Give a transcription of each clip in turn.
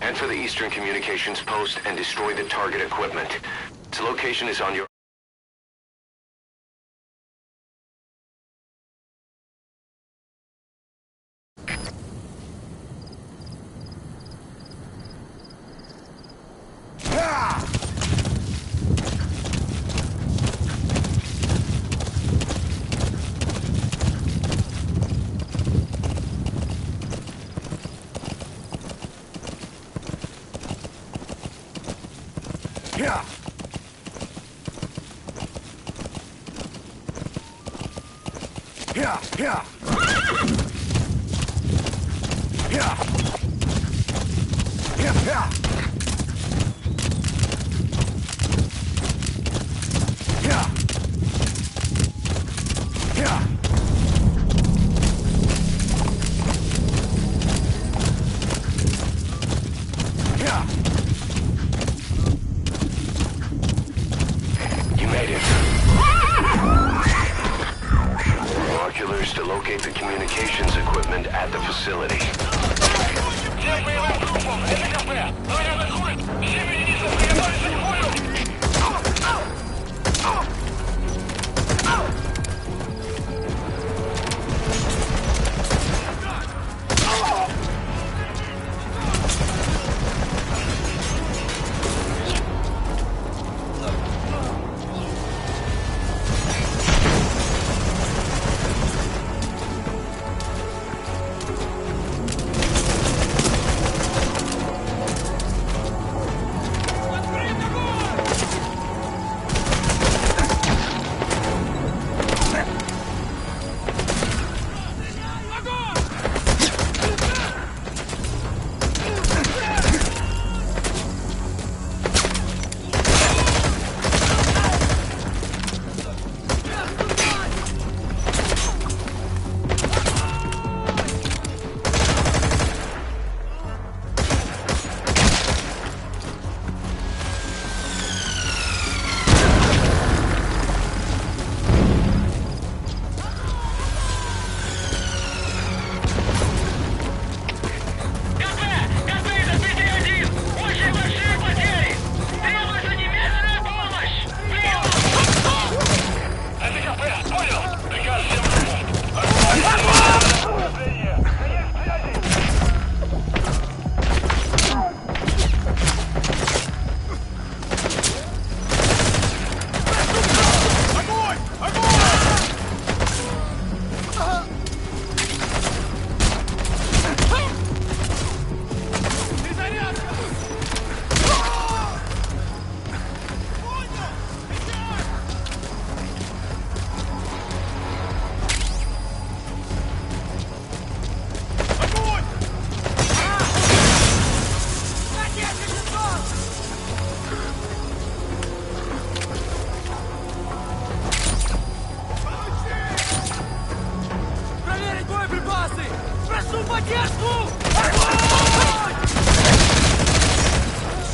Head for the Eastern Communications Post and destroy the target equipment. Its location is on your... Yeah. Yeah, yeah. Yeah. Yeah, yeah. Yeah. Yeah. Yeah. You made it. Binoculars to locate the communications equipment at the facility.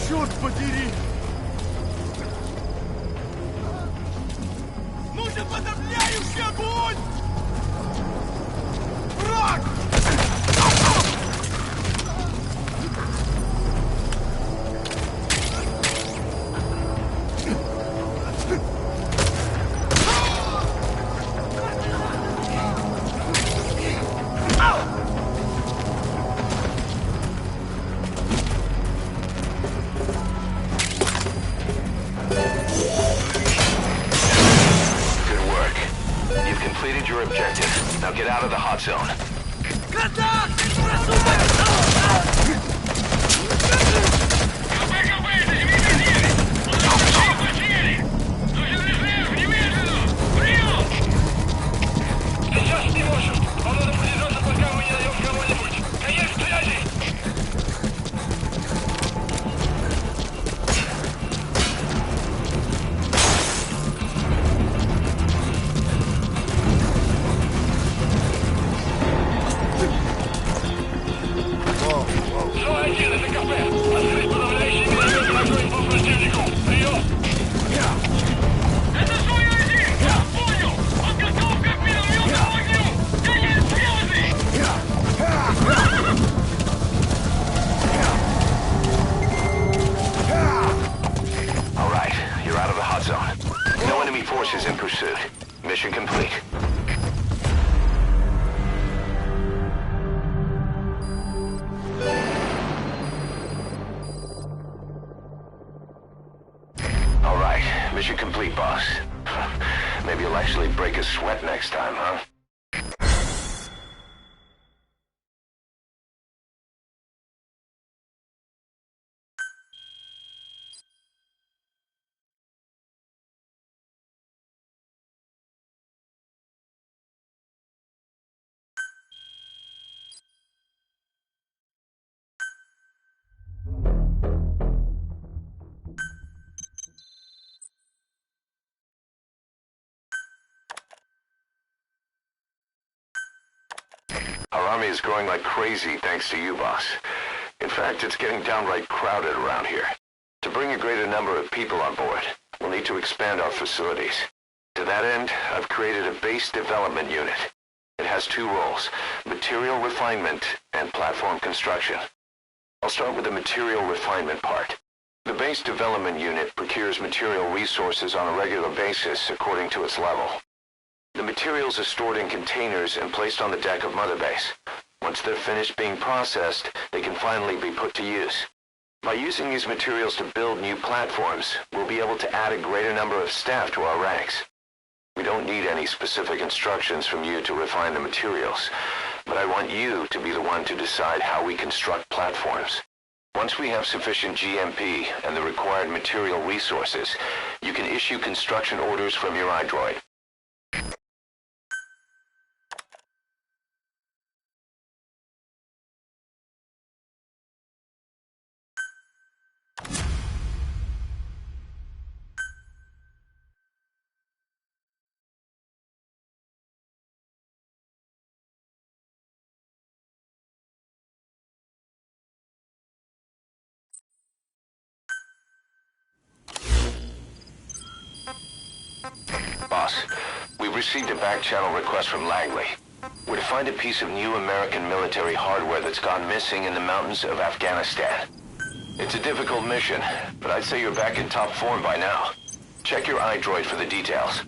Черт подери! Нужен подавляющий огонь! Враг! Completed your objective. Now get out of the hot zone. pursuit. Mission complete. All right, mission complete, boss. Maybe you'll actually break a sweat next time, huh? Our army is growing like crazy thanks to you, boss. In fact, it's getting downright crowded around here. To bring a greater number of people on board, we'll need to expand our facilities. To that end, I've created a base development unit. It has two roles, material refinement and platform construction. I'll start with the material refinement part. The base development unit procures material resources on a regular basis according to its level. The materials are stored in containers and placed on the deck of Mother Base. Once they're finished being processed, they can finally be put to use. By using these materials to build new platforms, we'll be able to add a greater number of staff to our ranks. We don't need any specific instructions from you to refine the materials, but I want you to be the one to decide how we construct platforms. Once we have sufficient GMP and the required material resources, you can issue construction orders from your iDroid. Boss, we've received a back-channel request from Langley. We're to find a piece of new American military hardware that's gone missing in the mountains of Afghanistan. It's a difficult mission, but I'd say you're back in top form by now. Check your iDroid for the details.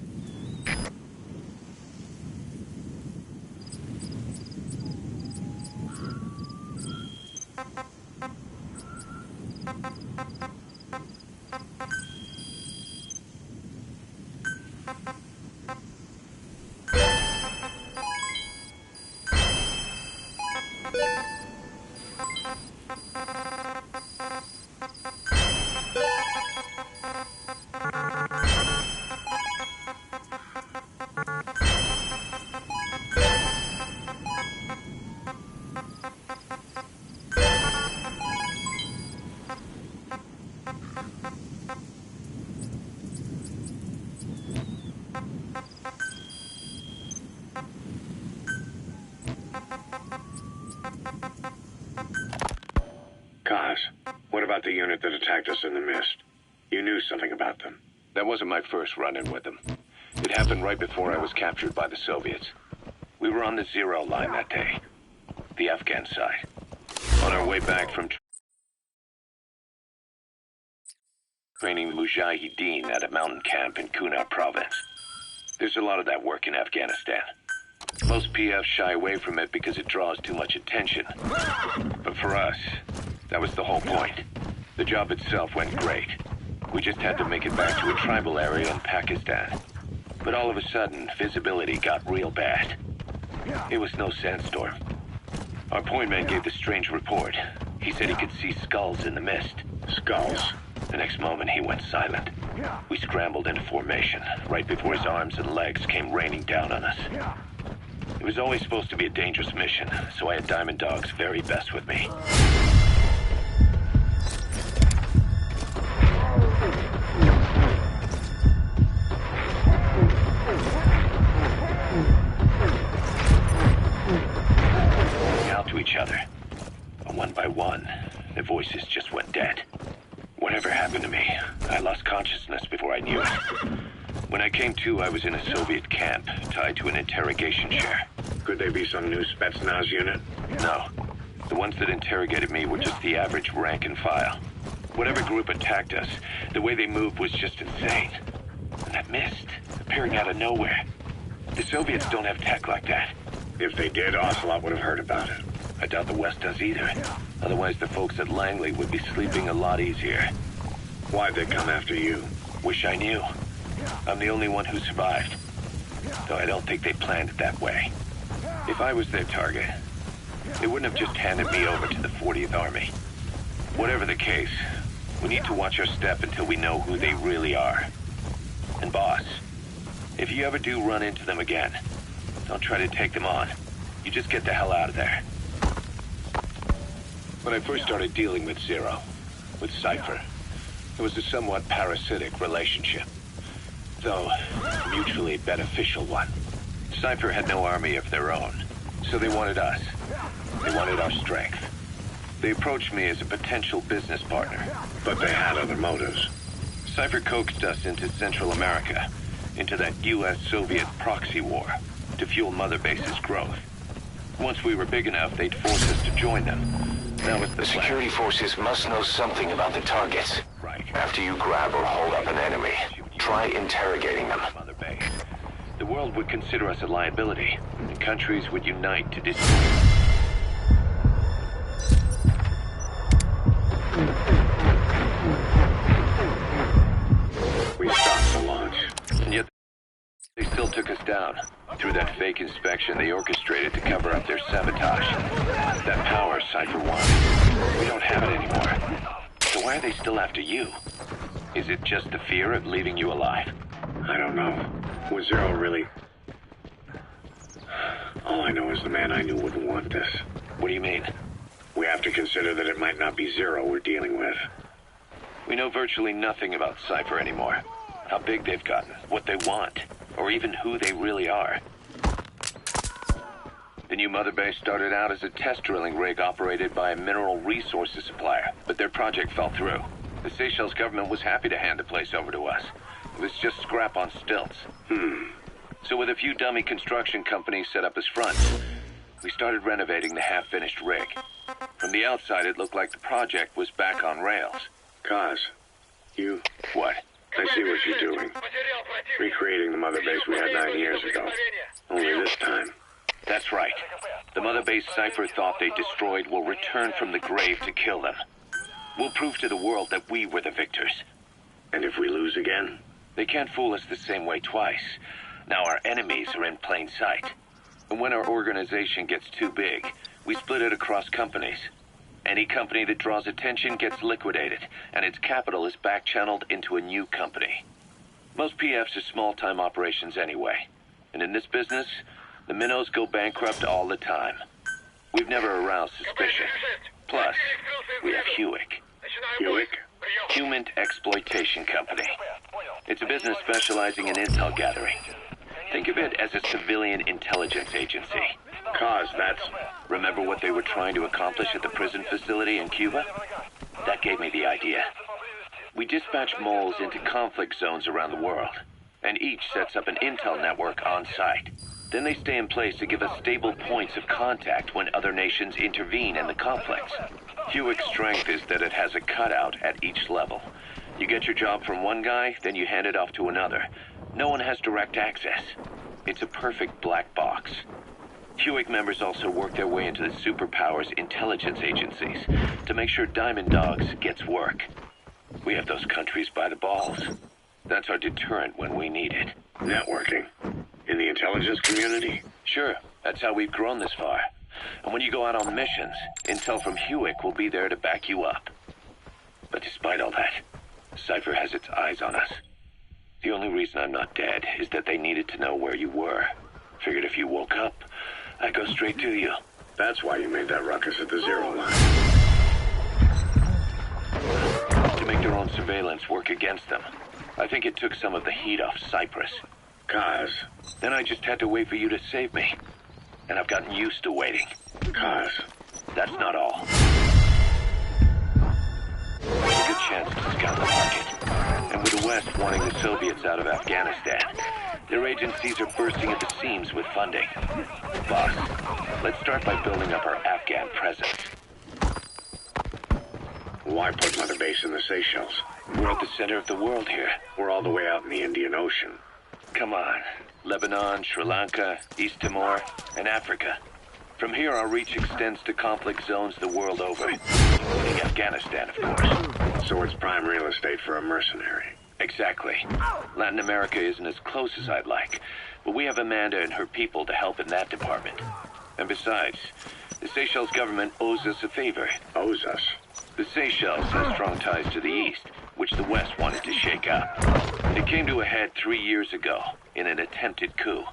Kaz, what about the unit that attacked us in the mist? You knew something about them. That wasn't my first run-in with them. It happened right before I was captured by the Soviets. We were on the zero line that day, the Afghan side, on our way back from training Mujahideen at a mountain camp in Kunar province. There's a lot of that work in Afghanistan. Most PFs shy away from it because it draws too much attention. But for us, that was the whole point. The job itself went great. We just had to make it back to a tribal area in Pakistan. But all of a sudden, visibility got real bad. It was no sandstorm. Our point man gave the strange report. He said he could see skulls in the mist. Skulls? The next moment, he went silent. We scrambled into formation, right before his arms and legs came raining down on us. It was always supposed to be a dangerous mission, so I had Diamond Dog's very best with me. Out to each other. And one by one, the voices just went dead. Whatever happened to me, I lost consciousness before I knew it. When I came to, I was in a Soviet camp, tied to an interrogation chair. Could they be some new Spetsnaz unit? No. The ones that interrogated me were just the average rank and file. Whatever group attacked us, the way they moved was just insane. And that mist, appearing out of nowhere. The Soviets don't have tech like that. If they did, Ocelot would have heard about it. I doubt the West does either. Otherwise, the folks at Langley would be sleeping a lot easier. Why'd they come after you? Wish I knew. I'm the only one who survived. Though I don't think they planned it that way. If I was their target, they wouldn't have just handed me over to the 40th Army. Whatever the case, we need to watch our step until we know who they really are. And boss, if you ever do run into them again, don't try to take them on. You just get the hell out of there. When I first started dealing with Zero, with Cypher, it was a somewhat parasitic relationship. Though, a mutually beneficial one. Cypher had no army of their own, so they wanted us. They wanted our strength. They approached me as a potential business partner. But they had other motives. Cypher coaxed us into Central America, into that US-Soviet proxy war, to fuel Mother Base's growth. Once we were big enough, they'd force us to join them. That was the The plan. security forces must know something about the targets. Right. After you grab or hold up an enemy, try interrogating them. Mother Base. The world would consider us a liability, and countries would unite to destroy. We stopped the launch. And yet, they still took us down. Through that fake inspection they orchestrated to cover up their sabotage. That power Cypher wanted. We don't have it anymore. So why are they still after you? Is it just the fear of leaving you alive? I don't know. Was Zero really... All I know is the man I knew wouldn't want this. What do you mean? We have to consider that it might not be Zero we're dealing with. We know virtually nothing about Cypher anymore. How big they've gotten, what they want, or even who they really are. The new Mother Base started out as a test drilling rig operated by a mineral resources supplier, but their project fell through. The Seychelles government was happy to hand the place over to us. It was just scrap on stilts. So with a few dummy construction companies set up as fronts, we started renovating the half-finished rig. From the outside, it looked like the project was back on rails. Kaz, you... What? I see what you're doing. Recreating the Mother Base we had 9 years ago. Only this time. That's right. The Mother Base Cypher thought they destroyed will return from the grave to kill them. We'll prove to the world that we were the victors. And if we lose again? They can't fool us the same way twice. Now our enemies are in plain sight. And when our organization gets too big, we split it across companies. Any company that draws attention gets liquidated, and its capital is back-channeled into a new company. Most PFs are small-time operations anyway. And in this business, the minnows go bankrupt all the time. We've never aroused suspicion. Plus, we have Hewick. Hewick? Human Exploitation Company. It's a business specializing in intel gathering. Think of it as a civilian intelligence agency. Kaz, that's... Remember what they were trying to accomplish at the prison facility in Cuba? That gave me the idea. We dispatch moles into conflict zones around the world, and each sets up an intel network on site. Then they stay in place to give us stable points of contact when other nations intervene in the conflicts. Hewick's strength is that it has a cutout at each level. You get your job from one guy, then you hand it off to another. No one has direct access. It's a perfect black box. Hewick members also work their way into the superpowers intelligence agencies to make sure Diamond Dogs gets work. We have those countries by the balls. That's our deterrent when we need it. Networking. In the intelligence community? Sure, that's how we've grown this far. And when you go out on missions, intel from Hewick will be there to back you up. But despite all that, Cypher has its eyes on us. The only reason I'm not dead is that they needed to know where you were. Figured if you woke up, I'd go straight to you. That's why you made that ruckus at the Zero line. To make their own surveillance work against them. I think it took some of the heat off Cyprus. Kaz. Then I just had to wait for you to save me. And I've gotten used to waiting. Kaz. That's not all. There's a good chance to scout the market. And with the West wanting the Soviets out of Afghanistan, their agencies are bursting at the seams with funding. Boss, let's start by building up our Afghan presence. Why put Mother Base in the Seychelles? We're at the center of the world here. We're all the way out in the Indian Ocean. Come on. Lebanon, Sri Lanka, East Timor, and Africa. From here, our reach extends to conflict zones the world over, including Afghanistan, of course. So it's prime real estate for a mercenary. Exactly. Latin America isn't as close as I'd like, but we have Amanda and her people to help in that department. And besides, the Seychelles government owes us a favor. Owes us. The Seychelles has strong ties to the east, which the west wanted to shake up. It came to a head 3 years ago in an attempted coup.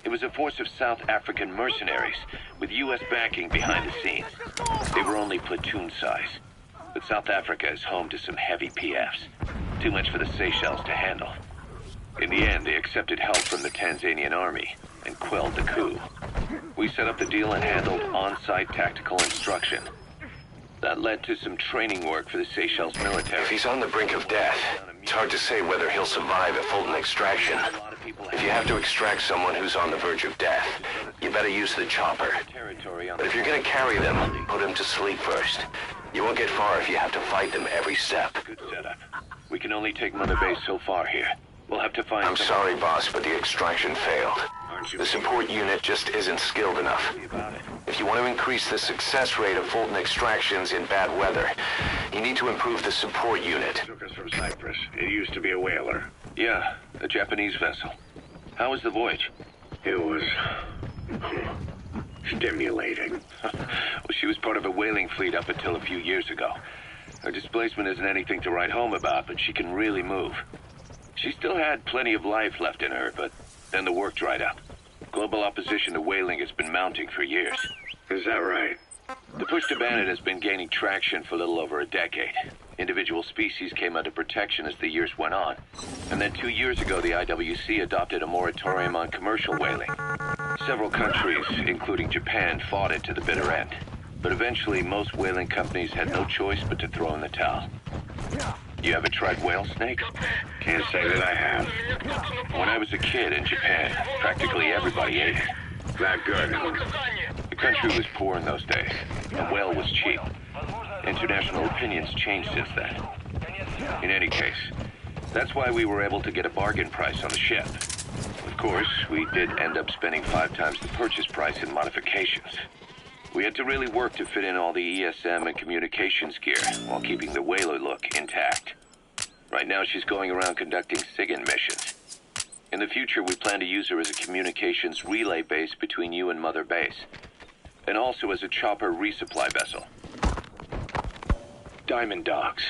It was a force of South African mercenaries with U.S. backing behind the scenes. They were only platoon size. But South Africa is home to some heavy PFs. Too much for the Seychelles to handle. In the end, they accepted help from the Tanzanian army and quelled the coup. We set up the deal and handled on-site tactical instruction. That led to some training work for the Seychelles military. If he's on the brink of death, it's hard to say whether he'll survive a Fulton extraction. If you have to extract someone who's on the verge of death, you better use the chopper. But if you're gonna carry them, put them to sleep first. You won't get far if you have to fight them every step. Good setup. We can only take Mother Base so far here. We'll have to find I'm sorry, boss, but the extraction failed. The support unit just isn't skilled enough. If you want to increase the success rate of Fulton extractions in bad weather, you need to improve the support unit. Took us from Cyprus. It used to be a whaler. Yeah, a Japanese vessel. How was the voyage? It was stimulating. Well, she was part of a whaling fleet up until a few years ago. Her displacement isn't anything to write home about, but she can really move. She still had plenty of life left in her, but then the work dried up. Global opposition to whaling has been mounting for years. Is that right? The push to ban it has been gaining traction for a little over a decade. Individual species came under protection as the years went on. And then 2 years ago, the IWC adopted a moratorium on commercial whaling. Several countries, including Japan, fought it to the bitter end. But eventually, most whaling companies had no choice but to throw in the towel. You ever tried whale snake? Can't say that I have. When I was a kid in Japan, practically everybody ate it. That good. The country was poor in those days. A whale was cheap. International opinions changed since then. In any case, that's why we were able to get a bargain price on the ship. Of course, we did end up spending 5 times the purchase price in modifications. We had to really work to fit in all the ESM and communications gear while keeping the whaler look intact. Right now, she's going around conducting SIGINT missions. In the future, we plan to use her as a communications relay base between you and Mother Base, and also as a chopper resupply vessel. Diamond dogs.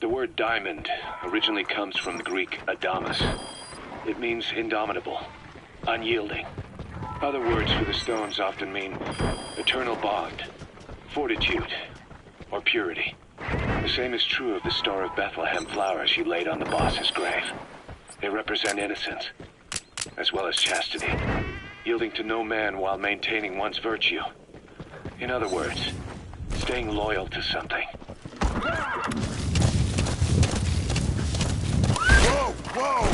The word diamond originally comes from the Greek adamas. It means indomitable, unyielding. Other words for the stones often mean eternal bond, fortitude, or purity. The same is true of the Star of Bethlehem flowers you laid on the boss's grave. They represent innocence, as well as chastity, yielding to no man while maintaining one's virtue. In other words, staying loyal to something. Whoa! Whoa!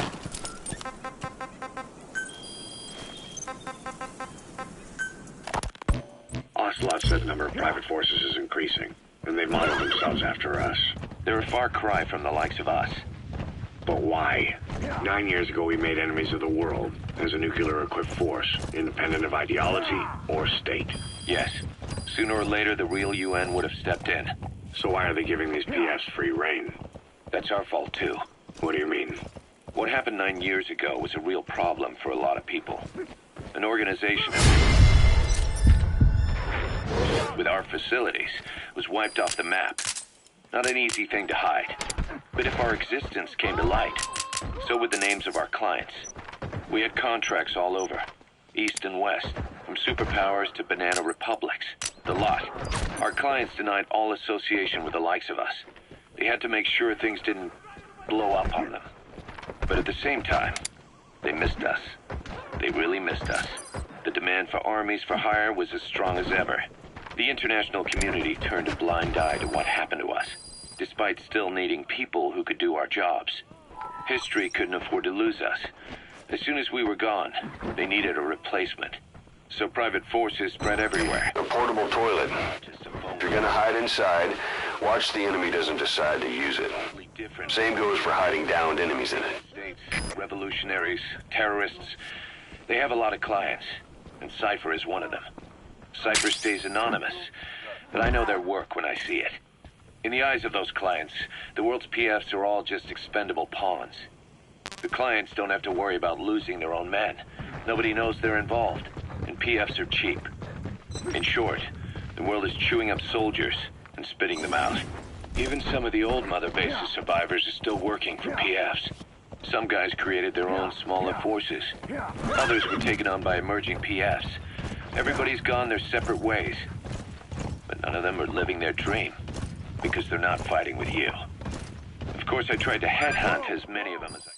Ocelot said the number of private forces is increasing, and they model themselves after us. They're a far cry from the likes of us. But why? 9 years ago, we made enemies of the world as a nuclear-equipped force, independent of ideology or state. Yes. Sooner or later, the real UN would have stepped in. So why are they giving these PFs free reign? That's our fault, too. What do you mean? What happened 9 years ago was a real problem for a lot of people. An organization with our facilities was wiped off the map. Not an easy thing to hide. But if our existence came to light, so would the names of our clients. We had contracts all over, east and west, from superpowers to banana republics. The lot. Our clients denied all association with the likes of us. They had to make sure things didn't blow up on them. But at the same time, they missed us. They really missed us. The demand for armies for hire was as strong as ever. The international community turned a blind eye to what happened to us, despite still needing people who could do our jobs. History couldn't afford to lose us. As soon as we were gone, they needed a replacement. So private forces spread everywhere. A portable toilet. Just some phone If you're gonna hide inside, Watch the enemy doesn't decide to use it. Different Same goes for hiding downed enemies in it. states, revolutionaries, terrorists. They have a lot of clients, and Cypher is one of them. Cypher stays anonymous, but I know their work when I see it. In the eyes of those clients, the world's PFs are all just expendable pawns. The clients don't have to worry about losing their own men. Nobody knows they're involved, and PFs are cheap. In short, the world is chewing up soldiers and spitting them out. Even some of the old Mother Base's survivors are still working for PFs. Some guys created their own smaller forces. Others were taken on by emerging PFs. Everybody's gone their separate ways. But none of them are living their dream, because they're not fighting with you. Of course, I tried to headhunt as many of them as I...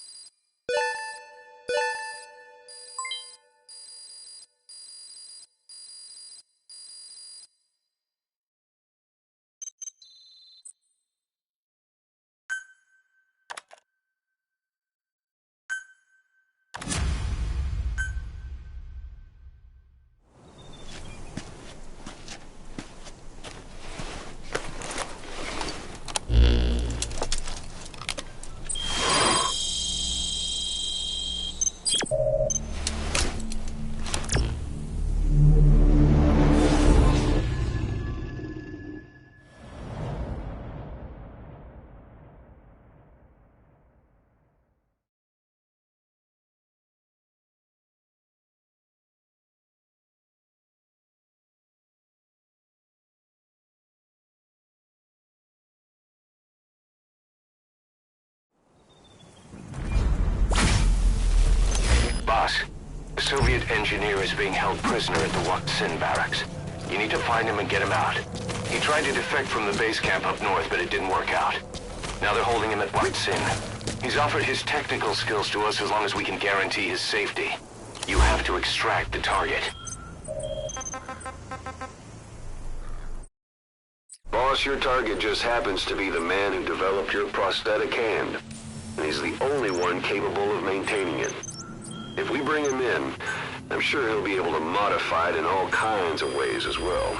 Boss, the Soviet engineer is being held prisoner at the Wak Sin barracks. You need to find him and get him out. He tried to defect from the base camp up north, but it didn't work out. Now they're holding him at Wak Sin. He's offered his technical skills to us as long as we can guarantee his safety. You have to extract the target. Boss, your target just happens to be the man who developed your prosthetic hand. And he's the only one capable of maintaining it. If we bring him in, I'm sure he'll be able to modify it in all kinds of ways as well.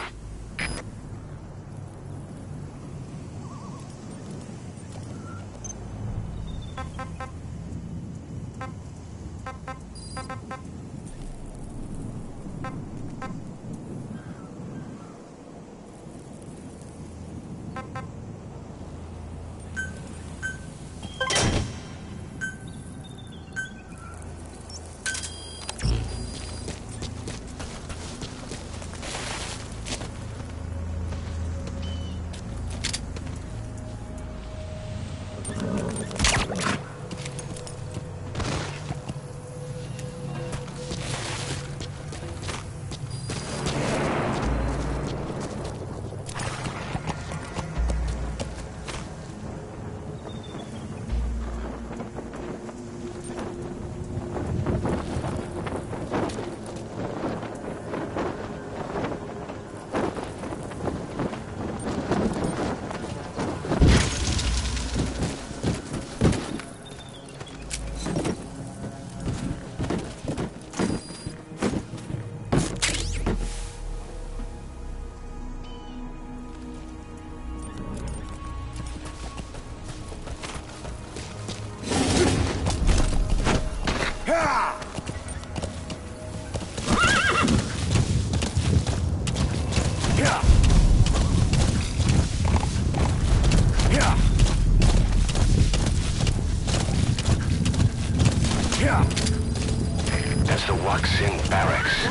That's the Wak Sin barracks.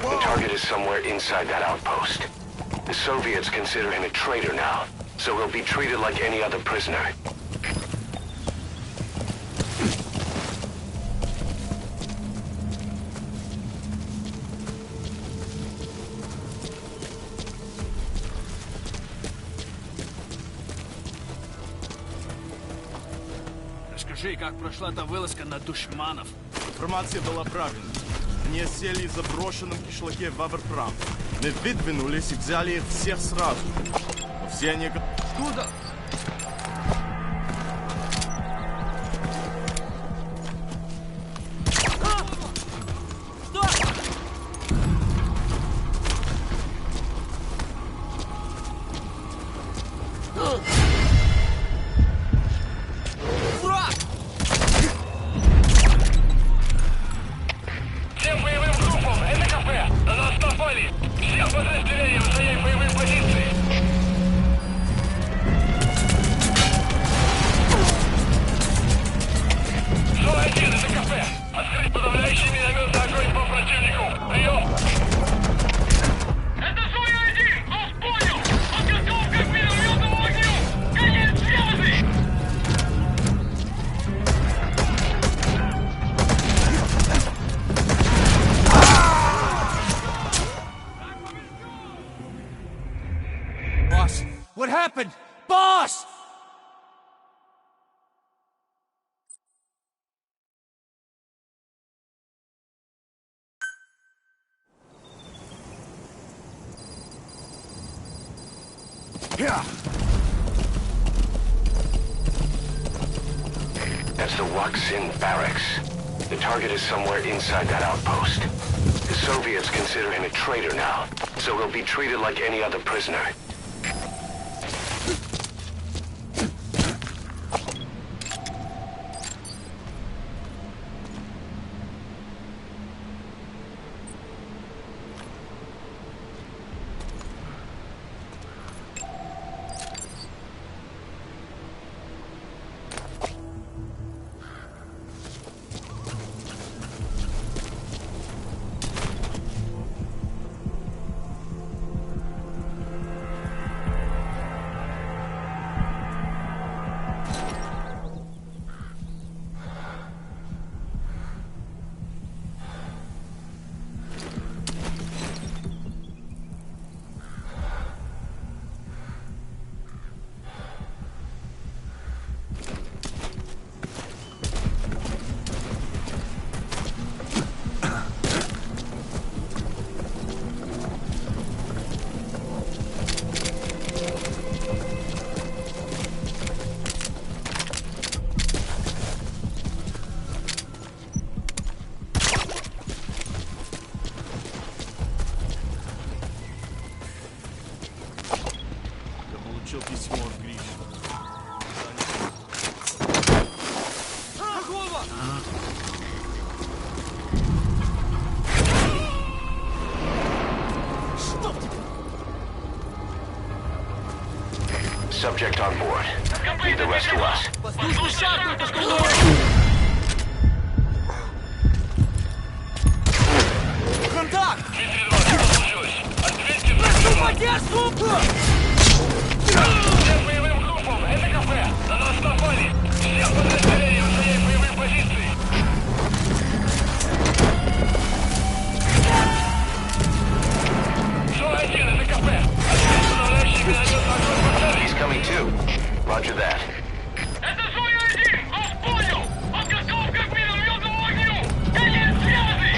The target is somewhere inside that outpost. The Soviets consider him a traitor now, so he'll be treated like any other prisoner. Расскажи, как прошла та вылазка на душманов. Информация была правильной. Они сели в заброшенном кишлаке в Аверпрам. Мы выдвинулись и взяли их всех сразу. Но все они... Куда? Что? Boss! Yeah. That's the Waksin barracks. The target is somewhere inside that outpost. The Soviets consider him a traitor now, so he'll be treated like any other prisoner. Получил письмо от Гриши. Subject on board. Leave the rest to us. Послушный шаг, только что контакт! Прошу поддержку! Всем боевым группам! Это кафе! На нас напали! Всем подразделениям занять боевые позиции! Шо-1, это кафе! Ответственный минометный огонь по цели! He's coming too. Roger that. Это Шо-1! Вас понял! Подготовка к минометному огню! Конец связи!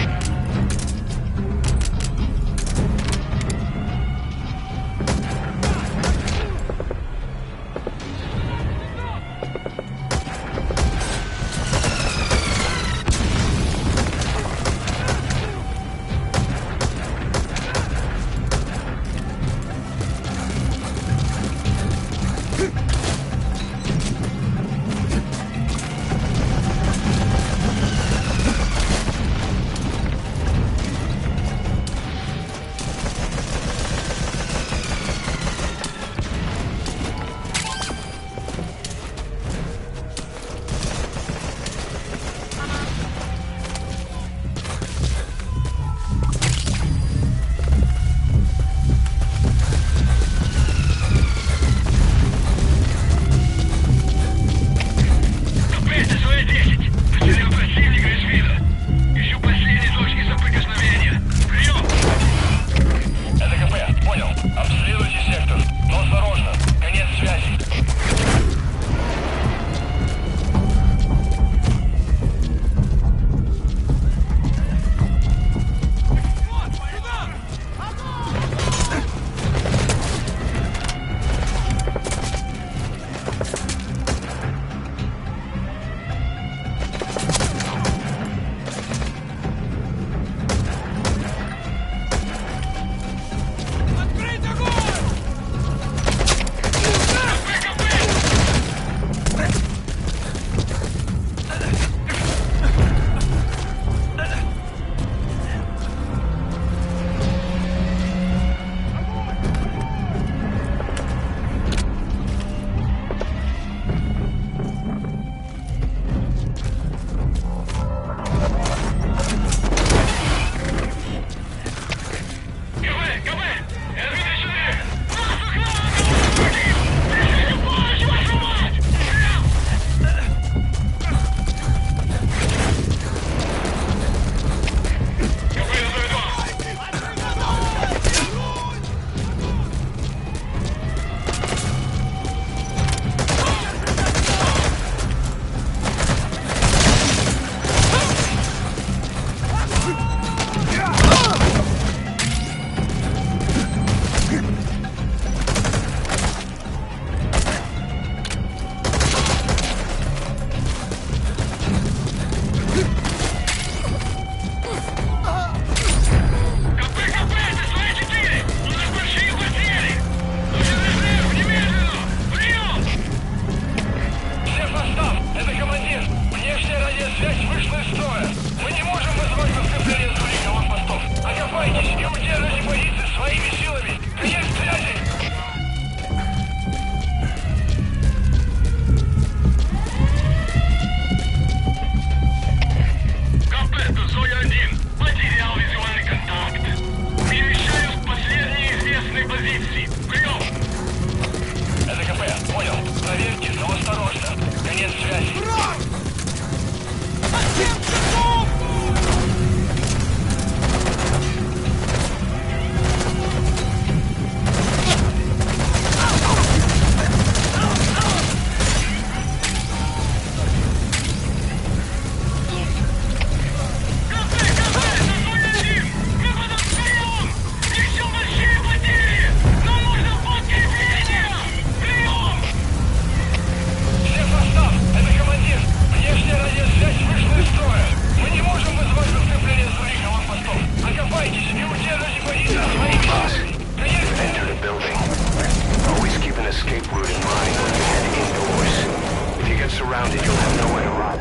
get surrounded, you'll have nowhere to run.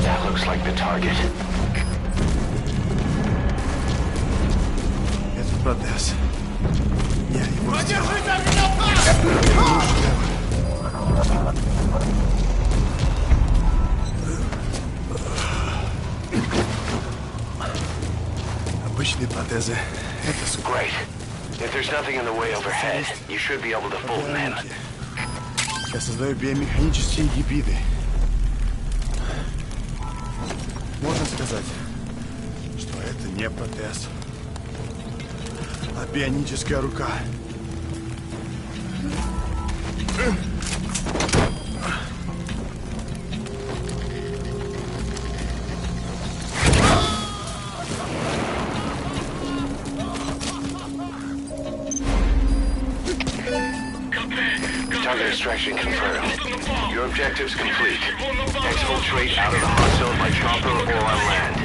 That looks like the target. Это протез. Я его... Обычные протезы. Это Great. If there's nothing in the way overhead, you should be able to fold them in. Я создаю биомеханические гибриды. Можно сказать, что это не протез, а бионическая рука. Target extraction confirmed. Your objective's complete. Exfiltrate out of the hostile by chopper or on land.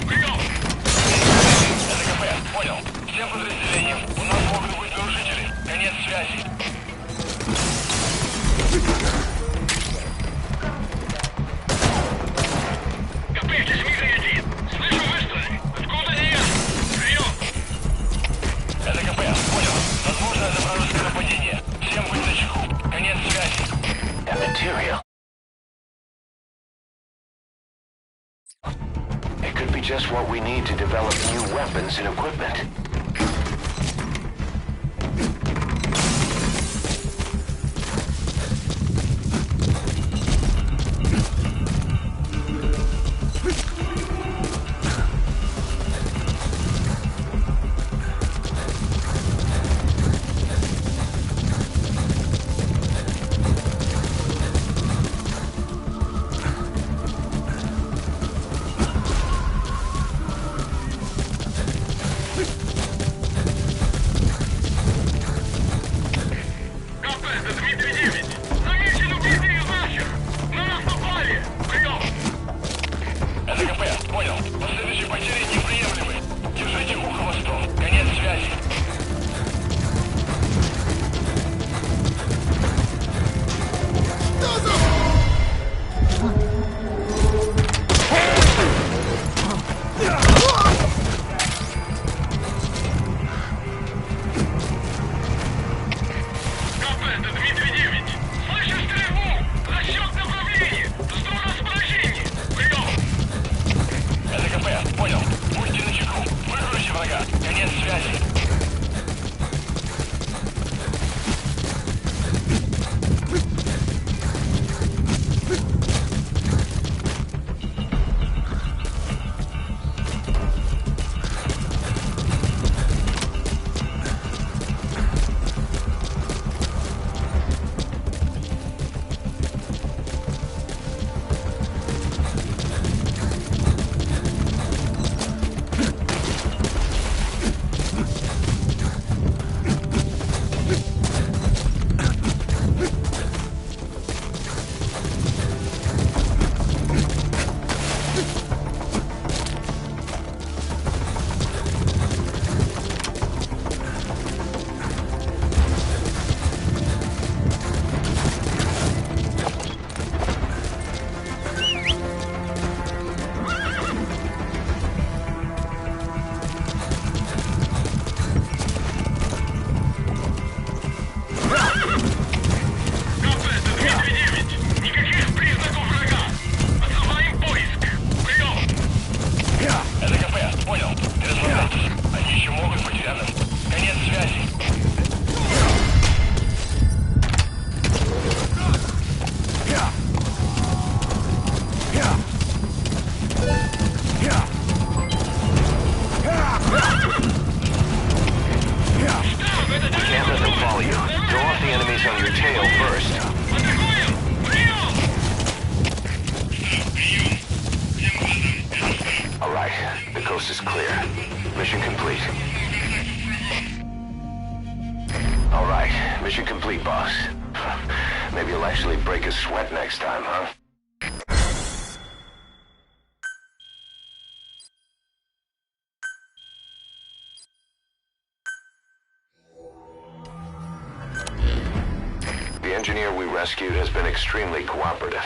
СКП, понял. Всем подразделениям. У нас могут быть нарушители. Конец связи. КП, здесь Миха-1. Слышу выстрелы. Откуда не я? Прием. СКП, понял. Возможно, это вражеское нападение. Всем быть начеку. Конец связи. And material. It could be just what we need to develop new weapons and equipment. Mission complete, boss. Maybe you'll actually break a sweat next time, huh? The engineer we rescued has been extremely cooperative.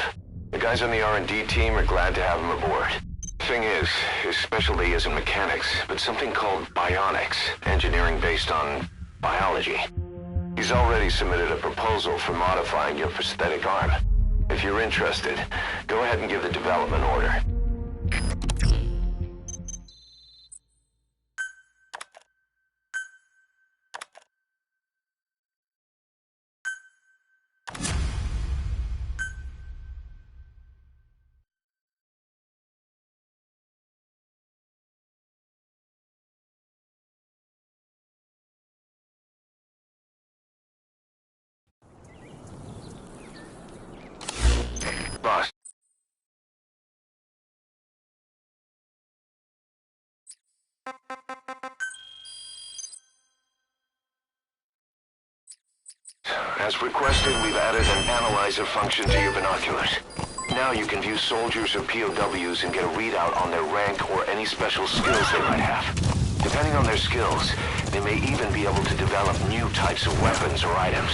The guys on the R&D team are glad to have him aboard. Thing is, his specialty isn't mechanics, but something called bionics, engineering based on biology. He's already submitted a proposal for modifying your prosthetic arm. If you're interested, go ahead and give the development order. Boss. As requested, we've added an analyzer function to your binoculars. Now you can view soldiers or POWs and get a readout on their rank or any special skills they might have. Depending on their skills, they may even be able to develop new types of weapons or items.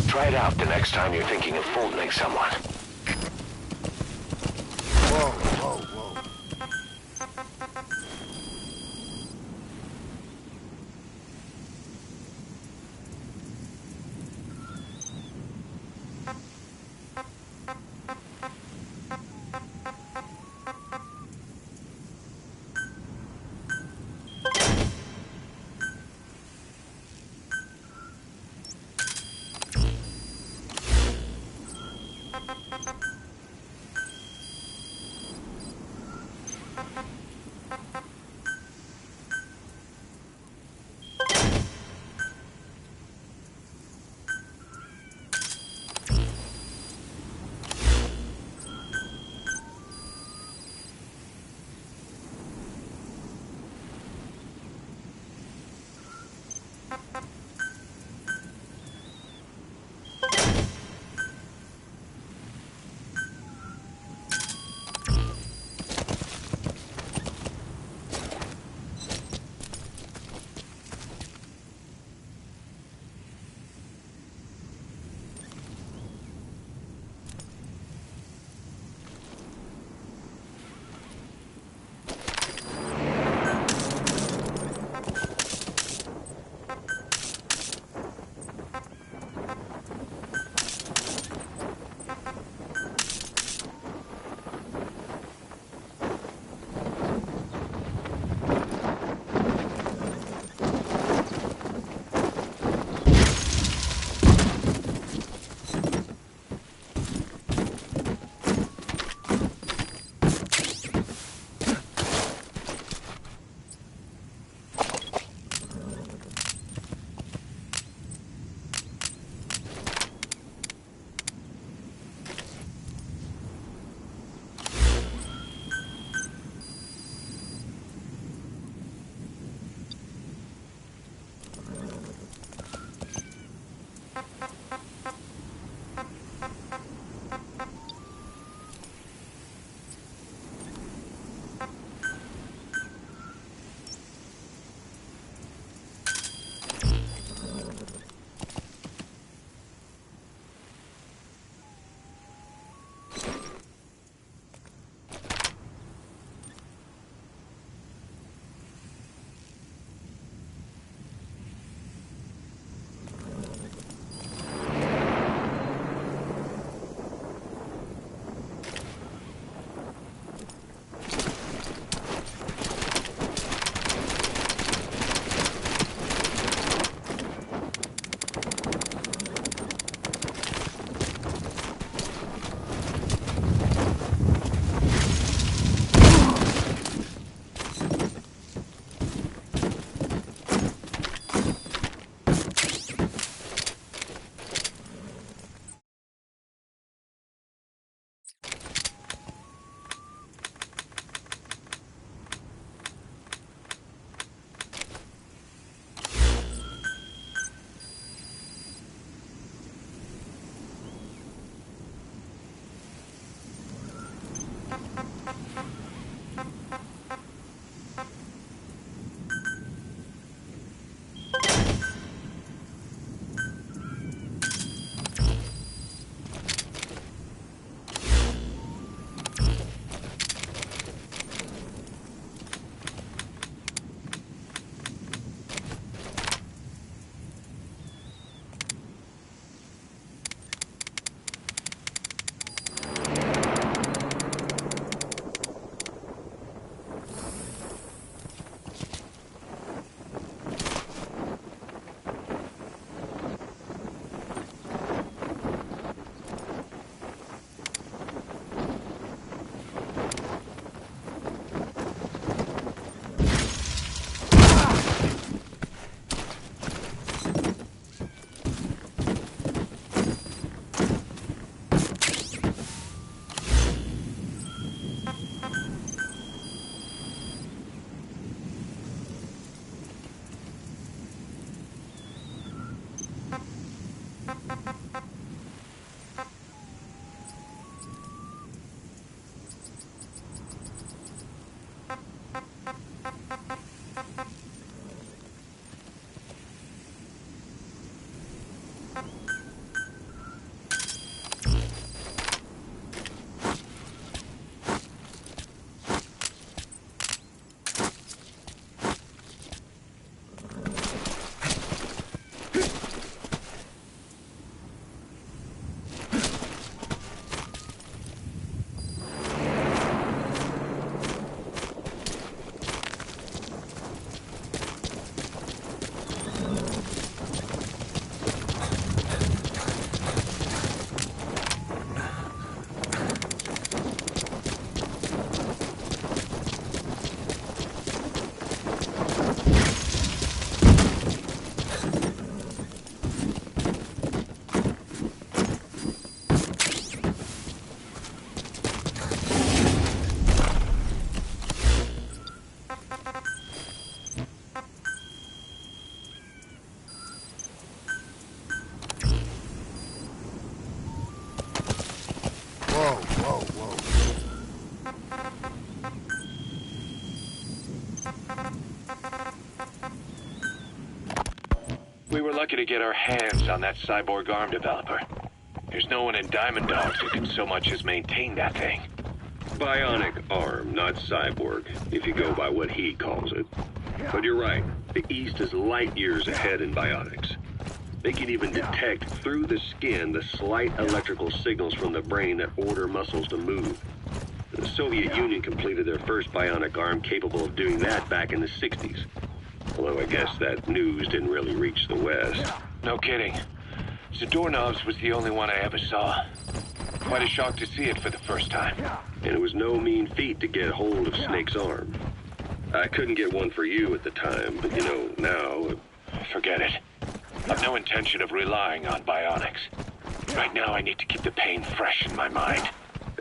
Try it out the next time you're thinking of folding someone. Whoa, whoa, whoa. Whoa, whoa, whoa. We were lucky to get our hands on that cyborg arm developer. There's no one in Diamond Dogs who can so much as maintain that thing. Bionic arm, not cyborg, if you go by what he calls it. But you're right, the East is light years ahead in bionics. They can even detect through the skin the slight electrical signals from the brain that order muscles to move. The Soviet Union completed their first bionic arm capable of doing that back in the 60s. Although I guess that news didn't really reach the West. No kidding. Zadorov's was the only one I ever saw. Quite a shock to see it for the first time. And it was no mean feat to get hold of Snake's arm. I couldn't get one for you at the time, but you know, now... Forget it. I've no intention of relying on bionics. Right now I need to keep the pain fresh in my mind.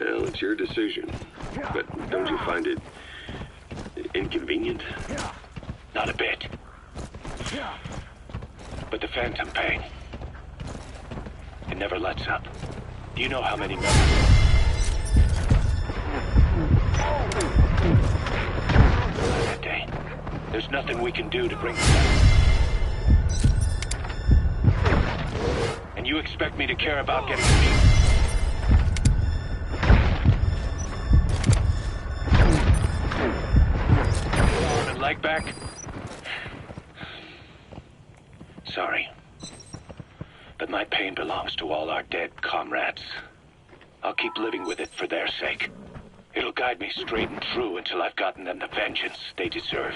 Well, it's your decision. But don't you find it... inconvenient? Not a bit. But the phantom pain... it never lets up. Do you know how many members... that day. There's nothing we can do to bring them down. And you expect me to care about getting arm and leg back? Sorry. But my pain belongs to all our dead comrades. I'll keep living with it for their sake. It'll guide me straight and true until I've gotten them the vengeance they deserve.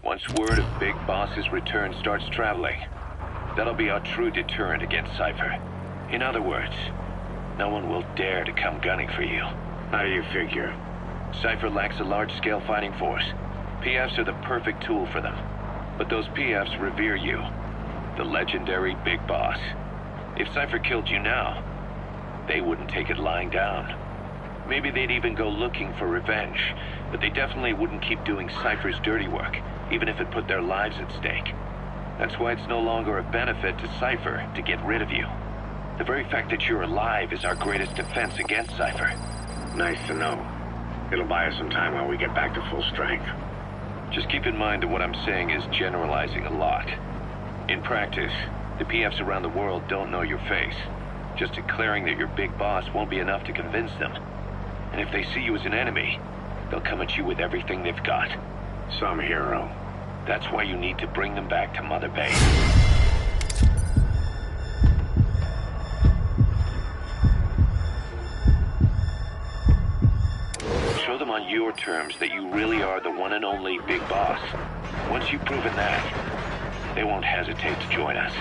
Once word of Big Boss's return starts traveling, that'll be our true deterrent against Cypher. In other words, no one will dare to come gunning for you. How do you figure? Cypher lacks a large-scale fighting force. PFs are the perfect tool for them. But those PFs revere you, the legendary Big Boss. If Cypher killed you now, they wouldn't take it lying down. Maybe they'd even go looking for revenge, but they definitely wouldn't keep doing Cypher's dirty work, even if it put their lives at stake. That's why it's no longer a benefit to Cypher to get rid of you. The very fact that you're alive is our greatest defense against Cypher. Nice to know. It'll buy us some time while we get back to full strength. Just keep in mind that what I'm saying is generalizing a lot. In practice, the PFs around the world don't know your face. Just declaring that you're Big Boss won't be enough to convince them. And if they see you as an enemy, they'll come at you with everything they've got. Some hero. That's why you need to bring them back to Mother Base. Show them on your terms that you really are the one and only Big Boss. Once you've proven that, they won't hesitate to join us.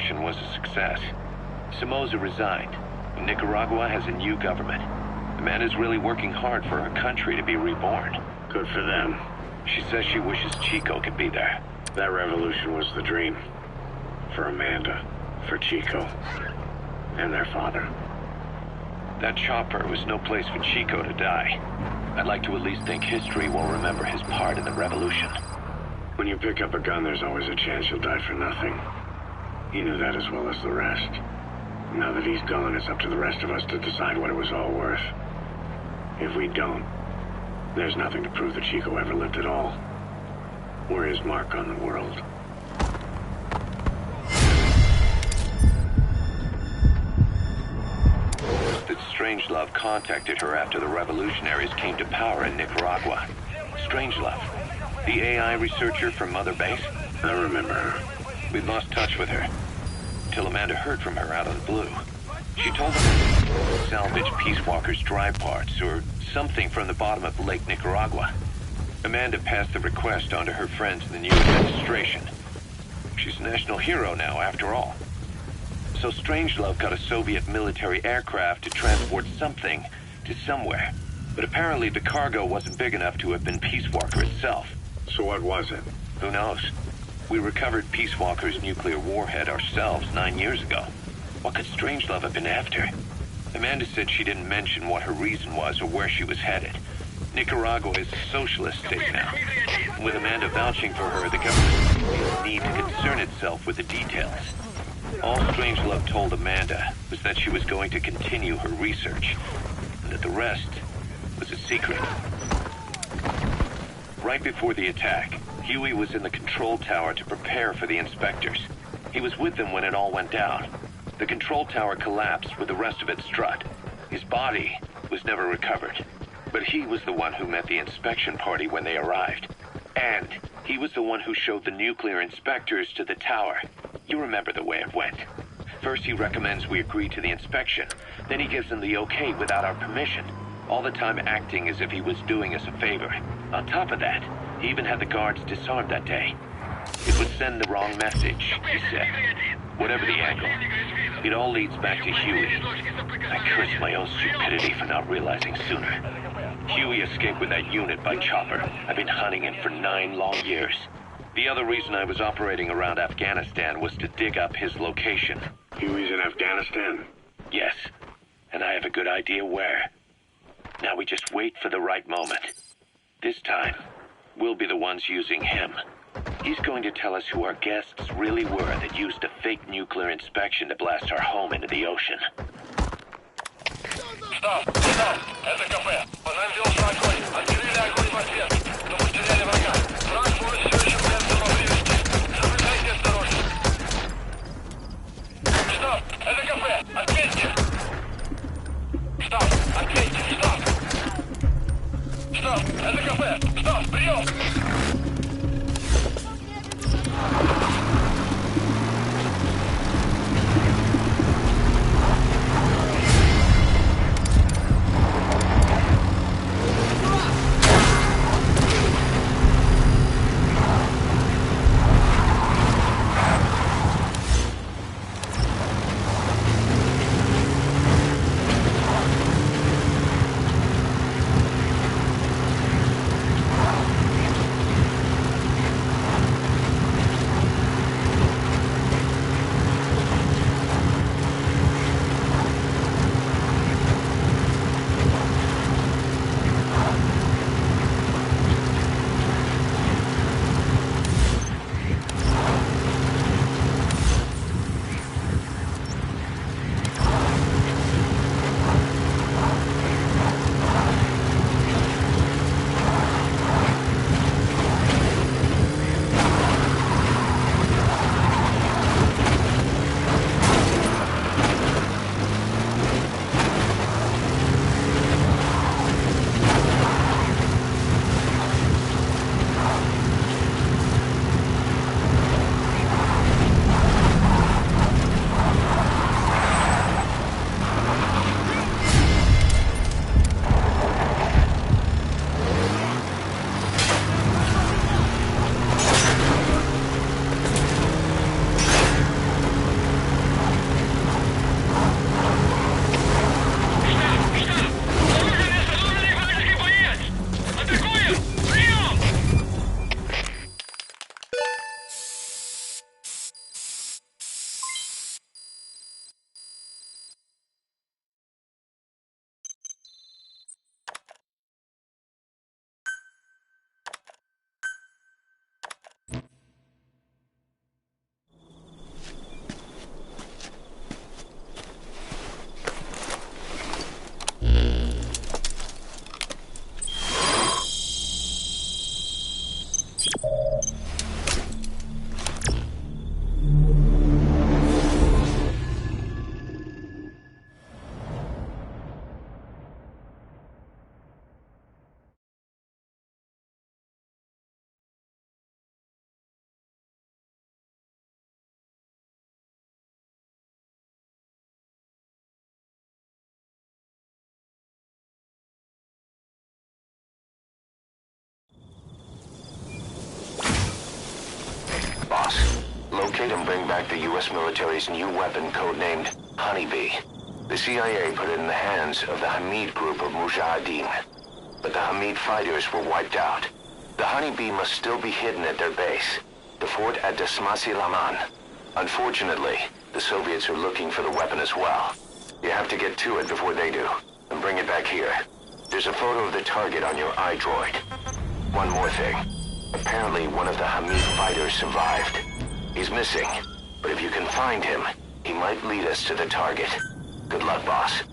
revolution was a success. Somoza resigned, and Nicaragua has a new government. Amanda's really working hard for her country to be reborn. Good for them. She says she wishes Chico could be there. That revolution was the dream. For Amanda, for Chico, and their father. That chopper was no place for Chico to die. I'd like to at least think history will remember his part in the revolution. When you pick up a gun, there's always a chance you'll die for nothing. He knew that as well as the rest. Now that he's gone, it's up to the rest of us to decide what it was all worth. If we don't, there's nothing to prove that Chico ever lived at all. We're his mark on the world. That Strangelove contacted her after the revolutionaries came to power in Nicaragua. Strangelove, the AI researcher from Mother Base? I remember her. We'd lost touch with her, till Amanda heard from her out of the blue. She told them to salvage Peace Walker's drive parts, or something from the bottom of Lake Nicaragua. Amanda passed the request on to her friends in the new administration. She's a national hero now, after all. So Strangelove got a Soviet military aircraft to transport something to somewhere. But apparently the cargo wasn't big enough to have been Peace Walker itself. So what was it? Who knows? We recovered Peace Walker's nuclear warhead ourselves 9 years ago. What could Strangelove have been after? Amanda said she didn't mention what her reason was or where she was headed. Nicaragua is a socialist state now. With Amanda vouching for her, the government needs to concern itself with the details. All Strangelove told Amanda was that she was going to continue her research, and that the rest was a secret. Right before the attack, Huey was in the control tower to prepare for the inspectors. He was with them when it all went down. The control tower collapsed with the rest of it struck. His body was never recovered. But he was the one who met the inspection party when they arrived. And he was the one who showed the nuclear inspectors to the tower. You remember the way it went. First he recommends we agree to the inspection. Then he gives them the okay without our permission. All the time acting as if he was doing us a favor. On top of that, he even had the guards disarmed that day. It would send the wrong message, he said. Whatever the angle, it all leads back to Huey. I curse my own stupidity for not realizing sooner. Huey escaped with that unit by chopper. I've been hunting him for 9 long years. The other reason I was operating around Afghanistan was to dig up his location. Huey's in Afghanistan? Yes, and I have a good idea where. Now we just wait for the right moment. This time, we'll be the ones using him. He's going to tell us who our guests really were that used a fake nuclear inspection to blast our home into the ocean. Штаб! Это кафе! Позади делал огонь! Открыли огонь в ответ! Но мы теряли врага! Враг может все еще пытаться поблизости! Соблюдайте осторожность! Штаб! Это кафе! Ответьте! Штаб! Ответьте! Штаб! Штаб! Это кафе! Штаб! Прием! locate and bring back the U.S. military's new weapon codenamed Honeybee. The CIA put it in the hands of the Hamid group of Mujahideen. But the Hamid fighters were wiped out. The Honeybee must still be hidden at their base, the fort at Dasmasi Laman. Unfortunately, the Soviets are looking for the weapon as well. You have to get to it before they do, and bring it back here. There's a photo of the target on your iDroid. One more thing. Apparently, one of the Hamid fighters survived. He's missing, but if you can find him, he might lead us to the target. Good luck, boss.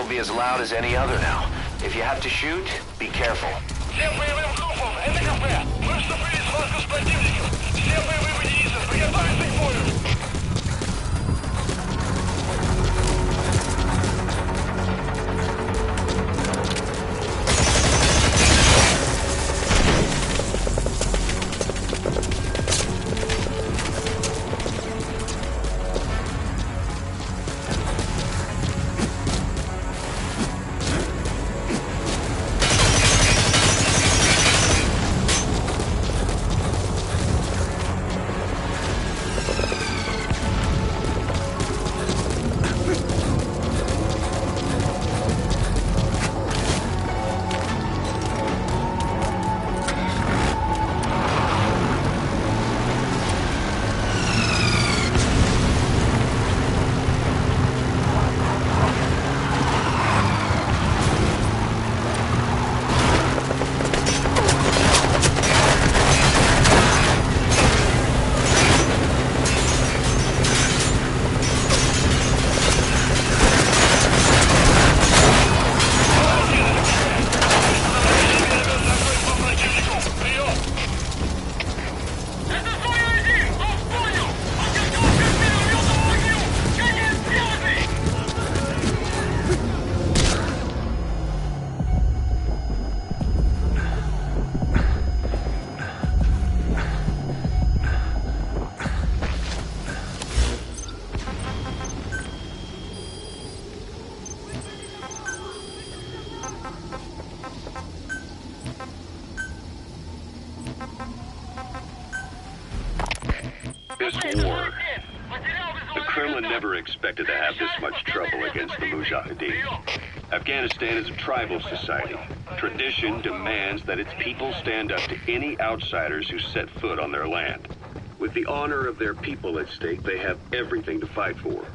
be as loud as any other now. If you have to shoot, be careful. Всем боевым группам, это КП. Мы вступили в схватку с противником. Все боевые единицы, приготовиться к бою. This war. The Kremlin never expected to have this much trouble against the Mujahideen. Afghanistan is a tribal society. Tradition demands that its people stand up to any outsiders who set foot on their land. With the honor of their people at stake, they have everything to fight for.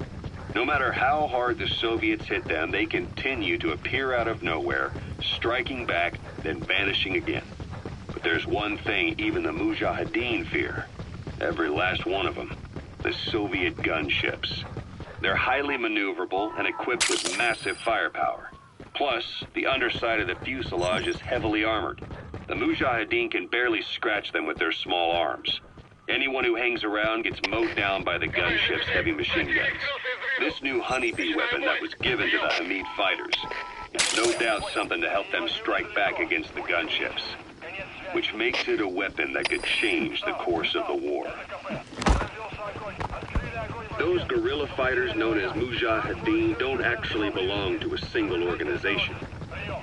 No matter how hard the Soviets hit them, they continue to appear out of nowhere, striking back, then vanishing again. But there's one thing even the Mujahideen fear. Every last one of them. The Soviet gunships. They're highly maneuverable and equipped with massive firepower. Plus, the underside of the fuselage is heavily armored. The Mujahideen can barely scratch them with their small arms. Anyone who hangs around gets mowed down by the gunship's heavy machine guns. This new honeybee weapon that was given to the Hamid fighters is no doubt something to help them strike back against the gunships, which makes it a weapon that could change the course of the war. Those guerrilla fighters known as Mujahideen don't actually belong to a single organization.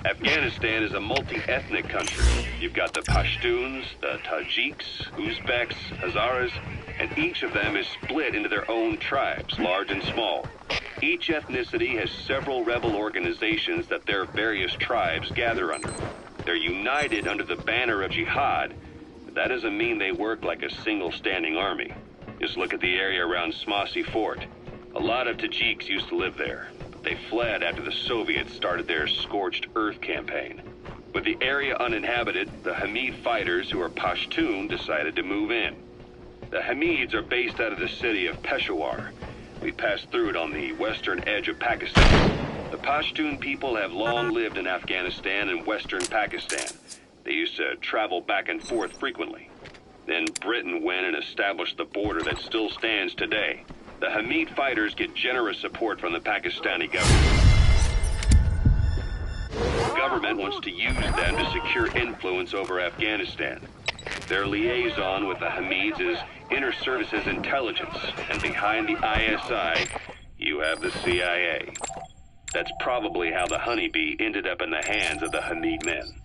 Afghanistan is a multi-ethnic country. You've got the Pashtuns, the Tajiks, Uzbeks, Hazaras, and each of them is split into their own tribes, large and small. Each ethnicity has several rebel organizations that their various tribes gather under. They're united under the banner of jihad, but that doesn't mean they work like a single standing army. Just look at the area around Smasy Fort. A lot of Tajiks used to live there, but they fled after the Soviets started their Scorched Earth campaign. With the area uninhabited, the Hamid fighters, who are Pashtun, decided to move in. The Hamids are based out of the city of Peshawar. We passed through it on the western edge of Pakistan. The Pashtun people have long lived in Afghanistan and western Pakistan. They used to travel back and forth frequently. Then Britain went and established the border that still stands today. The Hamid fighters get generous support from the Pakistani government. The government wants to use them to secure influence over Afghanistan. Their liaison with the Hamids is Inter-Services Intelligence, and behind the ISI, you have the CIA. That's probably how the honeybee ended up in the hands of the Hamid men.